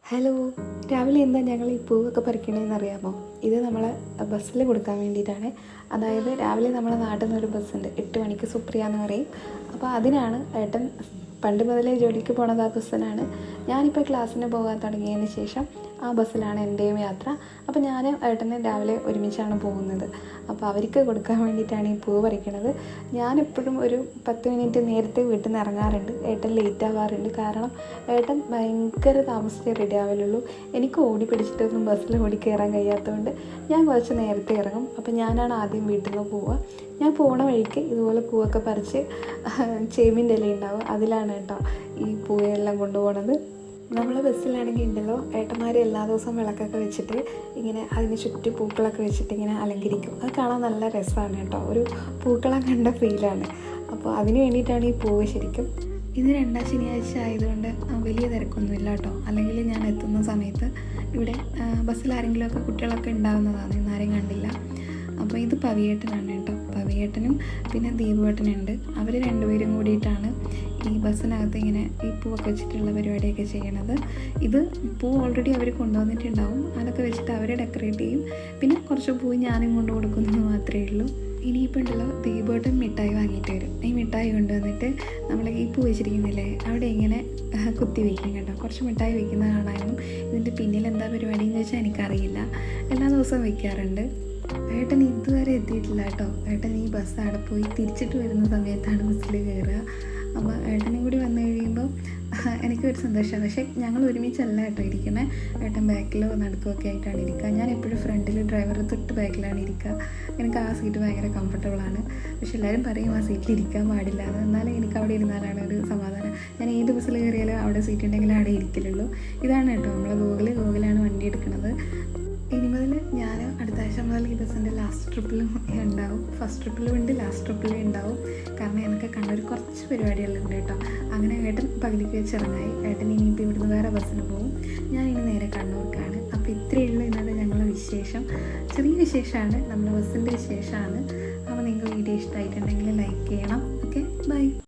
Hello, രാവിലെ എന്താ ഞങ്ങൾ ഈ പൂവൊക്കെ പറിക്കണേന്ന് അറിയാമോ? ഇത് നമ്മളെ ബസ്സിൽ കൊടുക്കാൻ വേണ്ടിയിട്ടാണ്. അതായത് രാവിലെ നമ്മളെ നാട്ടിൽ നിന്നൊരു ബസ്സുണ്ട്, 8 മണിക്ക് സുപ്രിയ എന്ന് പറയും. അപ്പോൾ അതിനാണ് ഏട്ടൻ പണ്ട് മുതലേ ജോലിക്ക് പോണത് ആ ബസ്സിനാണ്. ഞാനിപ്പോൾ ക്ലാസ്സിന് പോകാൻ തുടങ്ങിയതിന് ശേഷം ആ ബസ്സിലാണ് എൻ്റെയും യാത്ര. അപ്പോൾ ഞാനും ഏട്ടനും രാവിലെ ഒരുമിച്ചാണ് പോകുന്നത്. അപ്പോൾ അവർക്ക് കൊടുക്കാൻ വേണ്ടിയിട്ടാണ് ഈ പൂ പറിക്കണത്. ഞാനെപ്പോഴും ഒരു 10 മിനിറ്റ് നേരത്തെ വീട്ടിൽ നിന്ന് ഇറങ്ങാറുണ്ട്. ഏട്ടൻ ലേറ്റ് ആവാറുണ്ട്. കാരണം ഏട്ടൻ ഭയങ്കര താമസിച്ചേ റെഡി ആവലുള്ളൂ. എനിക്ക് ഓടി പിടിച്ചിട്ടൊന്നും ബസ്സിൽ ഓടി കയറാൻ കഴിയാത്തതുകൊണ്ട് ഞാൻ കുറച്ച് നേരത്തെ ഇറങ്ങും. അപ്പോൾ ഞാനാണ് ആദ്യം വീട്ടിൽ നിന്ന് പോവുക. ഞാൻ പോണ വഴിക്ക് ഇതുപോലെ പൂവൊക്കെ പറിച്ച് ചേമ്പിൻ്റെ ഇല ഉണ്ടാവും, അതിലാണ് കേട്ടോ ഈ പൂവെല്ലാം കൊണ്ടുപോകണത്. നമ്മൾ ബസ്സിലാണെങ്കിൽ ഉണ്ടല്ലോ, ഏട്ടന്മാർ എല്ലാ ദിവസവും വിളക്കൊക്കെ വെച്ചിട്ട് ഇങ്ങനെ അതിന് ചുറ്റും പൂക്കളൊക്കെ വെച്ചിട്ട് ഇങ്ങനെ അലങ്കരിക്കും. അത് കാണാൻ നല്ല രസമാണ് കേട്ടോ, ഒരു പൂക്കളം കണ്ട ഫീലാണ്. അപ്പോൾ അതിന് വേണ്ടിയിട്ടാണ് ഈ പൂവ്. ശരിക്കും ഇത് 2ാം ശനിയാഴ്ച ആയതുകൊണ്ട് വലിയ തിരക്കൊന്നുമില്ല കേട്ടോ. അല്ലെങ്കിൽ ഞാൻ എത്തുന്ന സമയത്ത് ഇവിടെ ബസ്സിൽ ആരെങ്കിലുമൊക്കെ കുട്ടികളൊക്കെ ഉണ്ടാകുന്നതാണ്, ഇന്നാരെയും കണ്ടില്ല. അപ്പോൾ ഇത് പവിയേട്ടനാണ് കേട്ടോ. പവിയേട്ടനും പിന്നെ ദീപുവേട്ടനുണ്ട്. അവർ രണ്ടുപേരും കൂടിയിട്ടാണ് ഈ ബസ്സിനകത്ത് ഇങ്ങനെ ഈ പൂവൊക്കെ വെച്ചിട്ടുള്ള പരിപാടിയൊക്കെ ചെയ്യണത്. ഇത് പൂ ഓൾറെഡി അവർ കൊണ്ടുവന്നിട്ടുണ്ടാവും, അതൊക്കെ വെച്ചിട്ട് അവർ ഡെക്കറേറ്റ് ചെയ്യും. പിന്നെ കുറച്ച് പൂ ഞാനും കൊണ്ട് കൊടുക്കുന്നത് മാത്രമേ ഉള്ളൂ. ഇനിയിപ്പോൾ ഉണ്ടല്ലോ, ദീപുവേട്ടൻ മിഠായി വാങ്ങിയിട്ട് വരും. ഈ മിഠായി കൊണ്ടുവന്നിട്ട് നമ്മൾ ഈ പൂ വെച്ചിരിക്കുന്നില്ലേ അവിടെ ഇങ്ങനെ കുത്തി വയ്ക്കും കേട്ടോ. കുറച്ച് മിഠായി വയ്ക്കുന്ന കാണാനും. ഇതിൻ്റെ പിന്നിൽ എന്താ പരിപാടിയെന്ന് വെച്ചാൽ എനിക്കറിയില്ല. എല്ലാ ദിവസവും വയ്ക്കാറുണ്ട്. ഏട്ടൻ ഇതുവരെ എത്തിയിട്ടില്ല കേട്ടോ. ഏട്ടൻ ഈ ബസ് അവിടെ പോയി തിരിച്ചിട്ട് വരുന്ന സമയത്താണ് ബസ്സിൽ കയറുക. അപ്പോൾ ഏട്ടനും കൂടി വന്നു കഴിയുമ്പോൾ എനിക്കൊരു സന്തോഷമാണ്. പക്ഷേ ഞങ്ങൾ ഒരുമിച്ചല്ല കേട്ടോ ഇരിക്കുന്നത്. ഏട്ടൻ ബാക്കിലോ നടുക്കുമൊക്കെ ആയിട്ടാണ് ഇരിക്കുക. ഞാൻ എപ്പോഴും ഫ്രണ്ടിൽ ഡ്രൈവർ തൊട്ട് ബാക്കിലാണ് ഇരിക്കുക. എനിക്ക് ആ സീറ്റ് ഭയങ്കര കംഫർട്ടബിളാണ്. പക്ഷെ എല്ലാവരും പറയും ആ സീറ്റിൽ ഇരിക്കാൻ പാടില്ല എന്ന്. എന്നാലും എനിക്ക് അവിടെ ഇരുന്നാലാണ് ഒരു സമാധാനം. ഞാൻ ഏത് ബസ്സിൽ കയറിയാലും അവിടെ സീറ്റ് ഉണ്ടെങ്കിൽ അവിടെ ഇരിക്കലുള്ളൂ. ഇതാണ് കേട്ടോ നമ്മളെ ഗൂഗിളാണ് വണ്ടി എടുക്കുന്നത്. ഇനി മുതൽ ഞാൻ അടുത്ത ആഴ്ച മുതൽ ഈ ബസ്സിൻ്റെ ലാസ്റ്റ് ട്രിപ്പിലും ഉണ്ടാവും. ഫസ്റ്റ് ട്രിപ്പിലും ഉണ്ട്, ലാസ്റ്റ് ട്രിപ്പിലും ഉണ്ടാവും. കാരണം എനിക്ക് കണ്ണൂർ കുറച്ച് പരിപാടികളുണ്ട് കേട്ടോ. അങ്ങനെ ഏട്ടൻ പകുതിക്ക് വെച്ചിറങ്ങായി. ഏട്ടൻ ഇനിയിപ്പോൾ ഇവിടുന്ന് വേറെ ബസ്സിന് പോകും. ഞാൻ ഇനി നേരെ കണ്ണൂർക്കാണ്. അപ്പോൾ ഇത്രയേ ഉള്ളൂ ഇന്നത്തെ ഞങ്ങളുടെ വിശേഷം. ചെറിയ വിശേഷമാണ്, നമ്മുടെ ബസ്സിൻ്റെ വിശേഷമാണ്. അപ്പോൾ നിങ്ങൾക്ക് വീഡിയോ ഇഷ്ടമായിട്ടുണ്ടെങ്കിൽ ലൈക്ക് ചെയ്യണം. Okay, by.